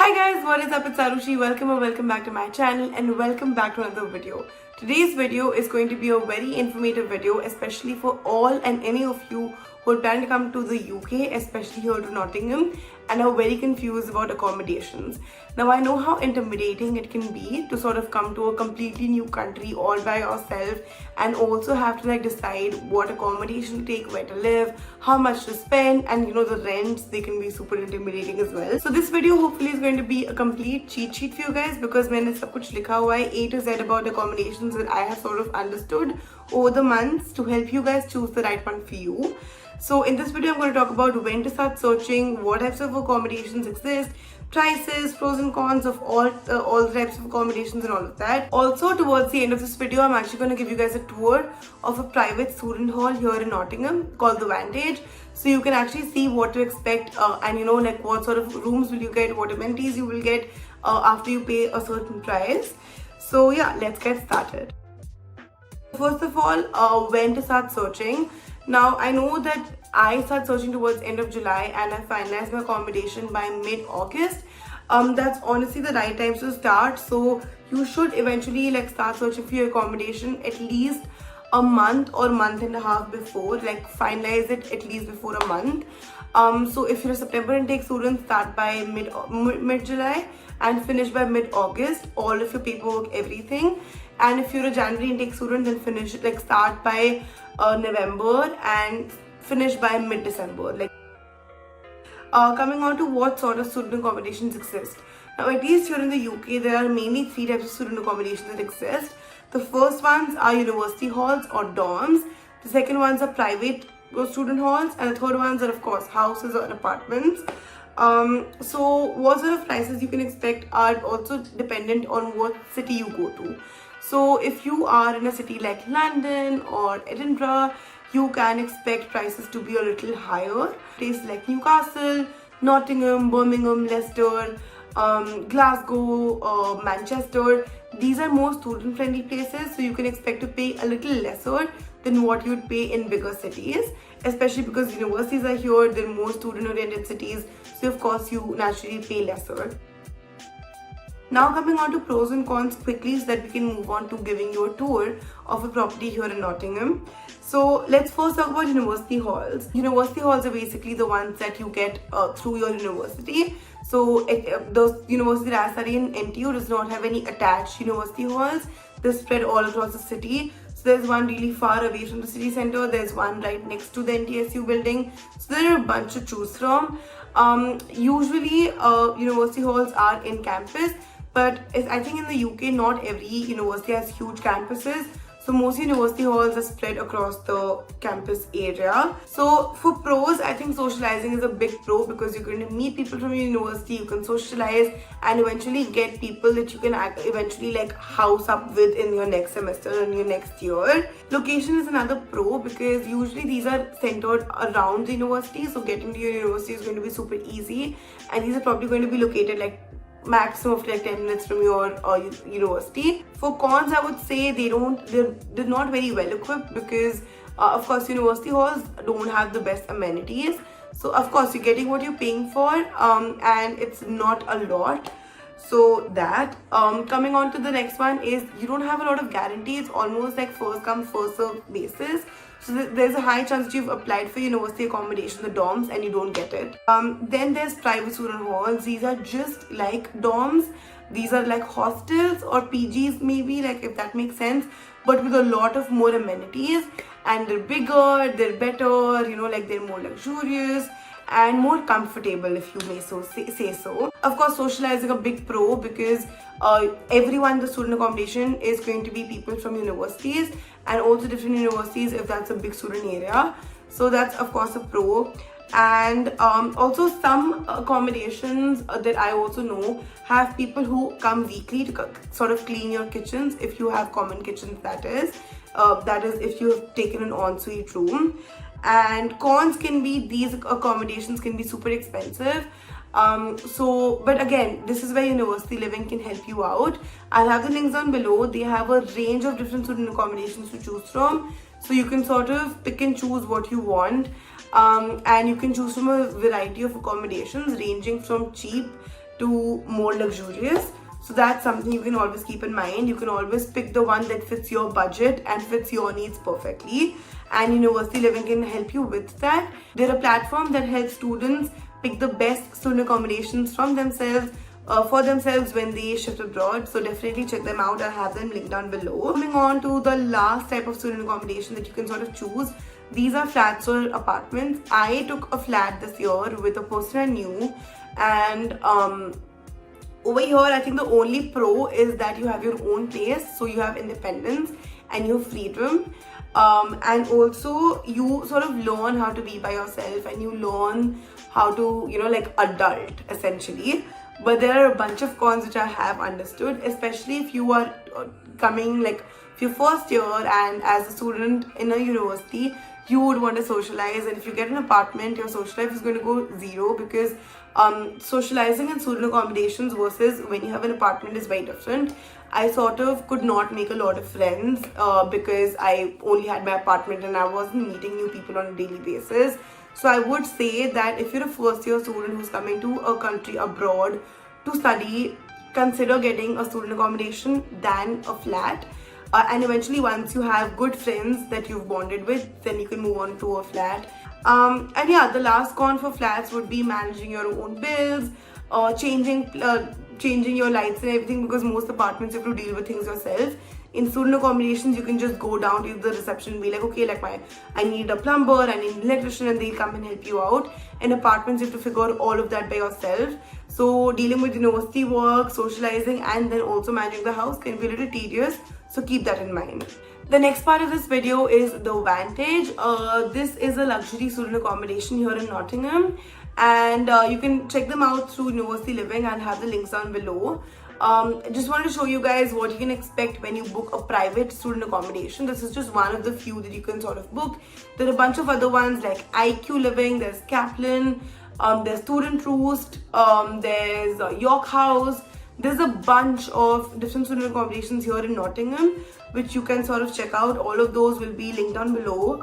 Hi guys, what is up? It's Arushi. Welcome back to my channel and welcome back to another video. Today's video is going to be a very informative video, especially for all and any of you who plan to come to the UK, especially here to Nottingham, and are very confused about accommodations. Now I know how intimidating it can be to sort of come to a completely new country all by yourself and also have to decide what accommodation to take, where to live, how much to spend, and the rents, they can be super intimidating as well. So this video hopefully is going to be a complete cheat sheet for you guys because मैंने सब कुछ लिखा हुआ है A to Z about accommodations that I have sort of understood over the months to help you guys choose the right one for you. So in this video, I'm going to talk about when to start searching, what types of accommodations exist, prices, pros and cons of all the types of accommodations and all of that. Also, towards the end of this video, I'm actually going to give you guys a tour of a private student hall here in Nottingham called The Vantage. So you can actually see what to expect and what sort of rooms will you get, what amenities you will get after you pay a certain price. So yeah, let's get started. First of all, when to start searching. Now, I know that I start searching towards end of July and I finalize my accommodation by mid-August. That's honestly the right time to start. So you should eventually start searching for your accommodation at least a month or month and a half before. Finalize it at least before a month. So if you're a September intake student, start by mid-July and finish by mid-August. All of your paperwork, everything. And if you're a January intake student, then finish start by November and finish by mid-December. Coming on to what sort of student accommodations exist. Now, at least here in the UK, there are mainly three types of student accommodations that exist. The first ones are university halls or dorms. The second ones are private student halls, and the third ones are of course houses or apartments. So what sort of prices you can expect are also dependent on what city you go to. So if you are in a city like London or Edinburgh, you can expect prices to be a little higher. Places like Newcastle, Nottingham, Birmingham, Leicester, Glasgow, Manchester, these are more student-friendly places, so you can expect to pay a little lesser than what you would pay in bigger cities, especially because universities are here, they're more student-oriented cities, so of course you naturally pay lesser. Now coming on to pros and cons quickly so that we can move on to giving you a tour of a property here in Nottingham. So let's first talk about university halls. University halls are basically the ones that you get through your university. So the university that I study in NTU does not have any attached university halls. They're spread all across the city. So there's one really far away from the city center. There's one right next to the NTSU building. So there are a bunch to choose from. Usually university halls are in campus. But I think in the UK, not every university has huge campuses. So most university halls are spread across the campus area. So for pros, I think socializing is a big pro because you're going to meet people from your university, you can socialize and eventually get people that you can eventually house up with in your next semester and your next year. Location is another pro because usually these are centered around the university. So getting to your university is going to be super easy, and these are probably going to be located maximum of 10 minutes from your university. For cons, I would say they're not very well equipped because of course university halls don't have the best amenities. So of course you're getting what you're paying for and it's not a lot. So that coming on to the next one is you don't have a lot of guarantees, almost first come first serve basis. So there's a high chance that you've applied for university accommodation, the dorms, and you don't get it. Then there's private student halls. These are just like dorms. These are like hostels or PGs maybe, if that makes sense, but with a lot of more amenities, and they're bigger, they're better, they're more luxurious and more comfortable, if you may say so. Of course, socializing a big pro because everyone in the student accommodation is going to be people from universities and also different universities if that's a big student area. So that's of course a pro. And also some accommodations that I also know have people who come weekly to sort of clean your kitchens if you have common kitchens, that is if you have taken an ensuite room. And cons can be these accommodations can be super expensive. But again, this is where university living can help you out. I'll have the links down below. They have a range of different student accommodations to choose from, so you can sort of pick and choose what you want, and you can choose from a variety of accommodations ranging from cheap to more luxurious. So that's something you can always keep in mind. You can always pick the one that fits your budget and fits your needs perfectly. And University Living can help you with that. They're a platform that helps students pick the best student accommodations from themselves, for themselves when they shift abroad. So definitely check them out. I'll have them linked down below. Moving on to the last type of student accommodation that you can sort of choose. These are flats or apartments. I took a flat this year with a person I knew, and over here, I think the only pro is that you have your own place, so you have independence and you have freedom. And also you sort of learn how to be by yourself, and you learn how to, like adult essentially. But there are a bunch of cons which I have understood, especially if you are coming, like if you're first year and as a student in a university, you would want to socialize, and if you get an apartment, your social life is going to go zero, because socializing in student accommodations versus when you have an apartment is very different. I sort of could not make a lot of friends because I only had my apartment and I wasn't meeting new people on a daily basis. So I would say that if you're a first year student who's coming to a country abroad to study, consider getting a student accommodation than a flat. And eventually, once you have good friends that you've bonded with, then you can move on to a flat. And yeah, the last con for flats would be managing your own bills, changing your lights and everything, because most apartments you have to deal with things yourself. In student accommodations, you can just go down to the reception and be like, okay, I need a plumber, I need an electrician, and they'll come and help you out. In apartments, you have to figure out all of that by yourself. So dealing with university work, socializing, and then also managing the house can be a little tedious. So keep that in mind. The next part of this video is the Vantage. This is a luxury student accommodation here in Nottingham, and you can check them out through University Living. I'll have the links down below. I just wanted to show you guys what you can expect when you book a private student accommodation. This is just one of the few that you can sort of book. There are a bunch of other ones like IQ Living, there's Kaplan, there's Student Roost, there's York House. There's a bunch of different student accommodations here in Nottingham, which you can sort of check out. All of those will be linked down below.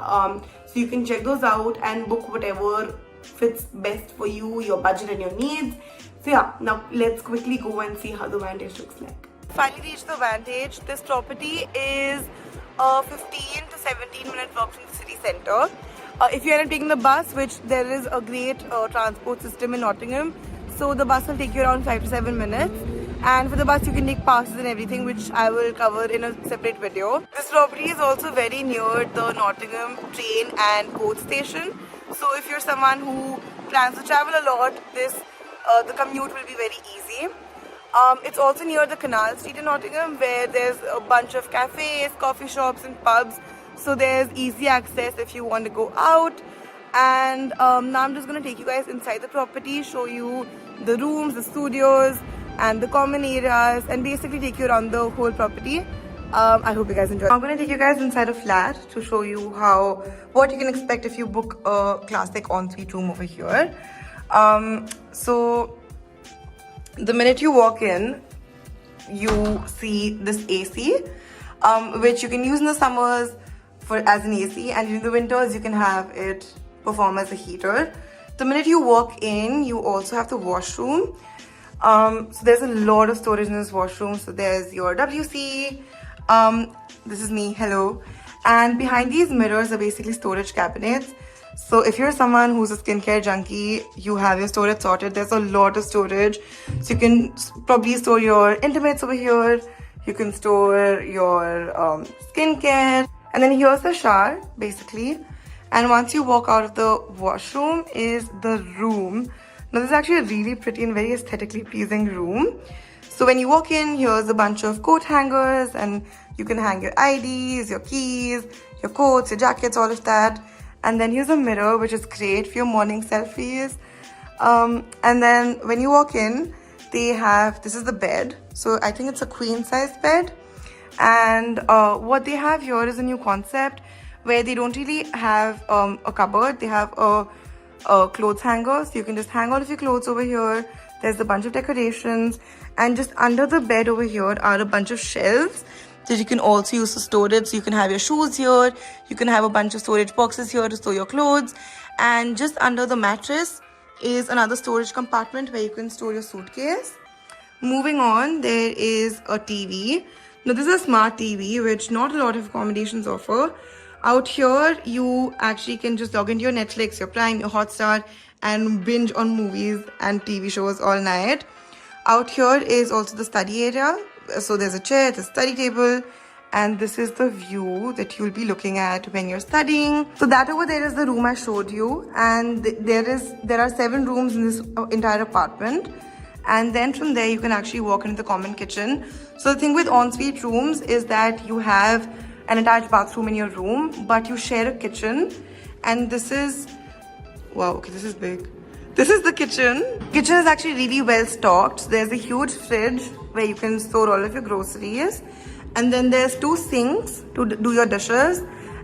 So you can check those out and book whatever fits best for you, your budget and your needs. So yeah, now let's quickly go and see how the Vantage looks like. Finally reached the Vantage. This property is a 15 to 17 minute walk from the city centre. If you end up taking the bus, which there is a great transport system in Nottingham, so the bus will take you around 5 to 7 minutes. And for the bus, you can take passes and everything, which I will cover in a separate video. This property is also very near the Nottingham train and coach station. So if you're someone who plans to travel a lot, the commute will be very easy. It's also near the Canal Street in Nottingham, where there's a bunch of cafes, coffee shops and pubs. So there's easy access if you want to go out. And now I'm just going to take you guys inside the property, show you the rooms, the studios, and the common areas, and basically take you around the whole property. I hope you guys enjoy. I'm going to take you guys inside a flat to show you what you can expect if you book a classic ensuite room over here. So the minute you walk in, you see this AC, which you can use in the summers as an AC, and in the winters you can have it perform as a heater. The minute you walk in, you also have the washroom. So there's a lot of storage in this washroom. So there's your WC, this is me, hello, and behind these mirrors are basically storage cabinets. So if you're someone who's a skincare junkie, you have your storage sorted. There's a lot of storage, so you can probably store your intimates over here, you can store your skincare, and then here's the shower basically. And once you walk out of the washroom is the room. Now this is actually a really pretty and very aesthetically pleasing room. So when you walk in, here's a bunch of coat hangers, and you can hang your IDs, your keys, your coats, your jackets, all of that. And then here's a mirror, which is great for your morning selfies. And then when you walk in, this is the bed. So I think it's a queen size bed. And what they have here is a new concept where they don't really have a cupboard. They have a clothes hanger, so you can just hang all of your clothes over here. There's a bunch of decorations, and just under the bed over here are a bunch of shelves that you can also use for storage. So you can have your shoes here, you can have a bunch of storage boxes here to store your clothes, and just under the mattress is another storage compartment where you can store your suitcase. Moving on, there is a TV. Now this is a smart TV, which not a lot of accommodations offer. Out here, you actually can just log into your Netflix, your Prime, your Hotstar, and binge on movies and TV shows all night. Out here is also the study area. So there's a chair, there's a study table, and this is the view that you'll be looking at when you're studying. So that over there is the room I showed you, and there are 7 rooms in this entire apartment. And then from there you can actually walk into the common kitchen. So the thing with ensuite rooms is that you have an attached bathroom in your room, but you share a kitchen. And this is, wow, okay, this is big. This is the kitchen. Kitchen is actually really well stocked. There's a huge fridge where you can store all of your groceries. And then there's 2 sinks to do your dishes.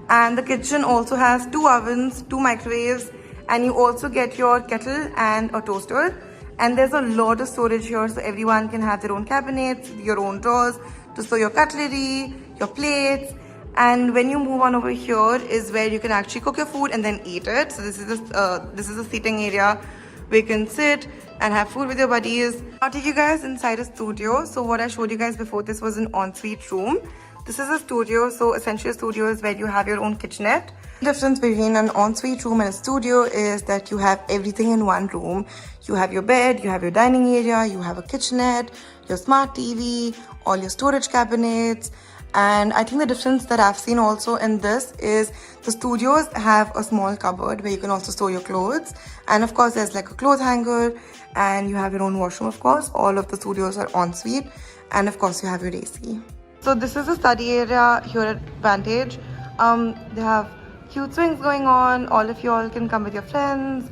And the kitchen also has 2 ovens, 2 microwaves, and you also get your kettle and a toaster. And there's a lot of storage here, so everyone can have their own cabinets, your own drawers to store your cutlery, your plates. And when you move on over here is where you can actually cook your food and then eat it. So this is a seating area where you can sit and have food with your buddies. I'll take you guys inside a studio. So what I showed you guys before, this was an ensuite room. This is a studio. So essentially a studio is where you have your own kitchenette. The difference between an ensuite room and a studio is that you have everything in one room. You have your bed, you have your dining area, you have a kitchenette, your smart TV, all your storage cabinets. And I think the difference that I've seen also in this is the studios have a small cupboard where you can also store your clothes. And of course, there's like a clothes hanger, and you have your own washroom, of course. All of the studios are ensuite. And of course, you have your AC. So this is a study area here at Vantage. They have cute swings going on. All of you all can come with your friends,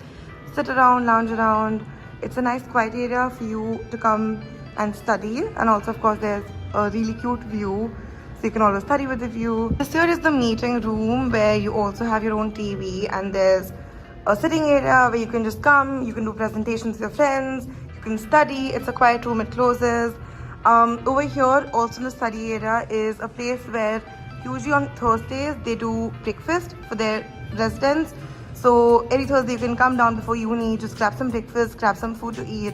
sit around, lounge around. It's a nice quiet area for you to come and study. And also, of course, there's a really cute view, so you can always study with the view. This here is the meeting room where you also have your own TV, and there's a sitting area where you can just come, you can do presentations with your friends, you can study. It's a quiet room, it closes. Over here, also in the study area, is a place where usually on Thursdays they do breakfast for their residents. So every Thursday you can come down before uni, just grab some breakfast, grab some food to eat,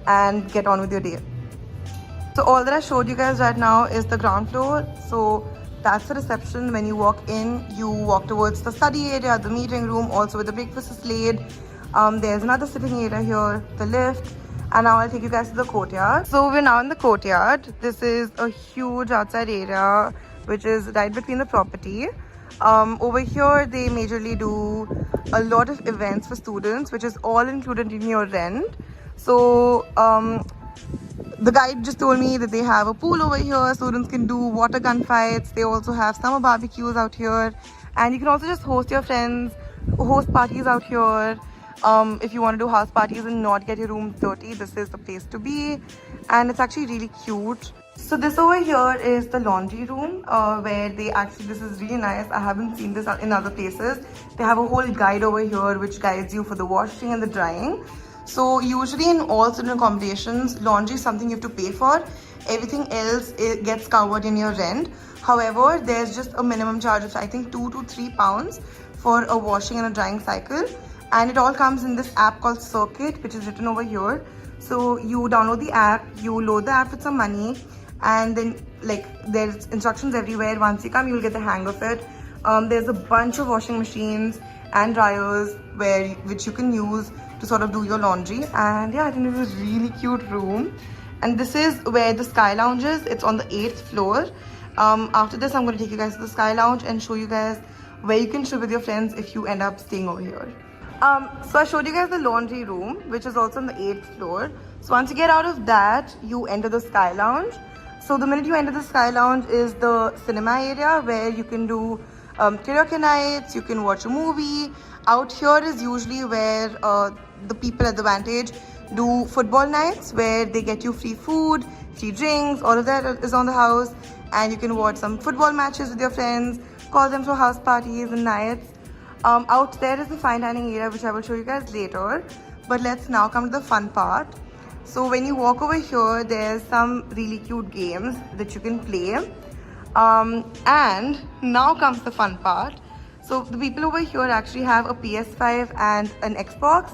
and get on with your day. So all that I showed you guys right now is the ground floor. So that's the reception. When you walk in, you walk towards the study area, the meeting room, also where the breakfast is laid. There's another sitting area here, the lift. And now I'll take you guys to the courtyard. So we're now in the courtyard. This is a huge outside area which is right between the property. Over here they majorly do a lot of events for students, which is all included in your rent. So the guide just told me that they have a pool over here. Students can do water gun fights. They also have summer barbecues out here, and you can also just host your friends, host parties out here. If you want to do house parties and not get your room dirty, this is the place to be. And it's actually really cute. So this over here is the laundry room, where they actually, this is really nice. I haven't seen this in other places. They have a whole guide over here which guides you for the washing and the drying. So usually in all student accommodations, laundry is something you have to pay for. Everything else, it gets covered in your rent. However, there's just a minimum charge of I think £2 to £3 for a washing and a drying cycle. And it all comes in this app called Circuit, which is written over here. So you download the app, you load the app with some money, and then like there's instructions everywhere. Once you come, you'll get the hang of it. There's a bunch of washing machines and dryers which you can use to sort of do your laundry. And yeah, I think this is a really cute room. And this is where the Sky Lounge is. It's on the 8th floor. After this, I'm going to take you guys to the Sky Lounge and show you guys where you can chill with your friends if you end up staying over here. So I showed you guys the laundry room, which is also on the 8th floor. So once you get out of that, you enter the Sky Lounge. So the minute you enter the Sky Lounge is the cinema area where you can do karaoke nights, you can watch a movie. Out here is usually where the people at the Vantage do football nights, where they get you free food, free drinks, all of that is on the house. And you can watch some football matches with your friends, call them for house parties and nights. Out there is the fine dining area, which I will show you guys later. But let's now come to the fun part. So when you walk over here, there's some really cute games that you can play. And now comes the fun part. So the people over here actually have a PS5 and an Xbox,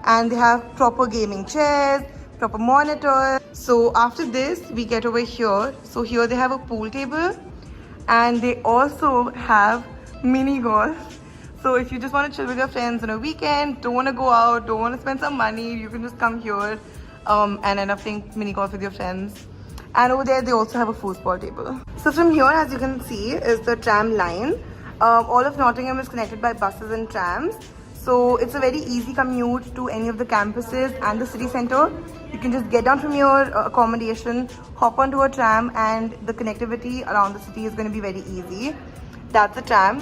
and they have proper gaming chairs, proper monitors. So after this, we get over here. So here they have a pool table, and they also have mini golf. So if you just want to chill with your friends on a weekend, don't want to go out, don't want to spend some money, you can just come here and end up playing mini golf with your friends. And over there, they also have a foosball table. So from here, as you can see, is the tram line. All of Nottingham is connected by buses and trams. So it's a very easy commute to any of the campuses and the city centre. You can just get down from your accommodation, hop onto a tram, and the connectivity around the city is going to be very easy. That's the tram.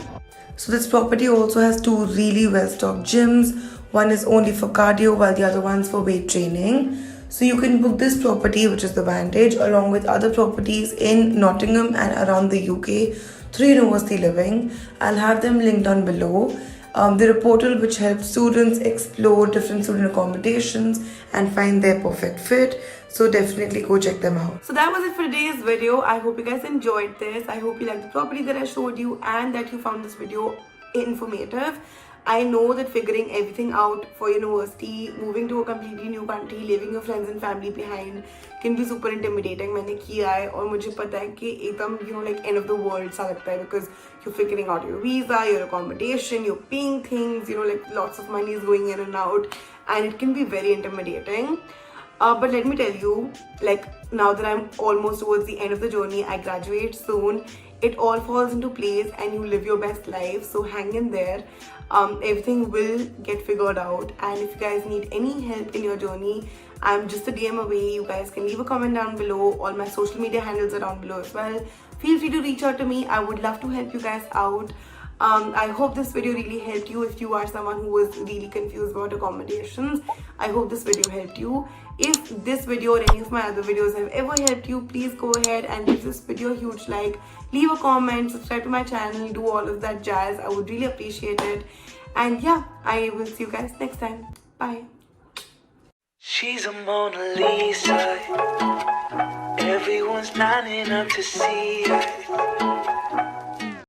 So this property also has two really well-stocked gyms. One is only for cardio while the other one's for weight training. So you can book this property, which is the Vantage, along with other properties in Nottingham and around the UK through University Living. I'll have them linked down below. They're a portal which helps students explore different student accommodations and find their perfect fit. So definitely go check them out. So that was it for today's video. I hope you guys enjoyed this. I hope you liked the property that I showed you and that you found this video informative. I know that figuring everything out for university, moving to a completely new country, leaving your friends and family behind can be super intimidating. मैंने किया है और मुझे पता है कि एकदम like end of the world सा लगता है, because you're figuring out your visa, your accommodation, you're paying things, like lots of money is going in and out, and it can be very intimidating. But let me tell you, like now that I'm almost towards the end of the journey, I graduate soon, it all falls into place and you live your best life. So hang in there. Everything will get figured out, and if you guys need any help in your journey, I'm just a DM away. You guys can leave a comment down below. All my social media handles are down below as well. Feel free to reach out to me. I would love to help you guys out. I hope this video really helped you. If you are someone who was really confused about accommodations, I hope this video helped you. If this video or any of my other videos have ever helped you, please go ahead and give this video a huge like, leave a comment, subscribe to my channel, do all of that jazz. I would really appreciate it. And yeah, I will see you guys next time. Bye. She's a Mona Lisa. Everyone's lining up to see her.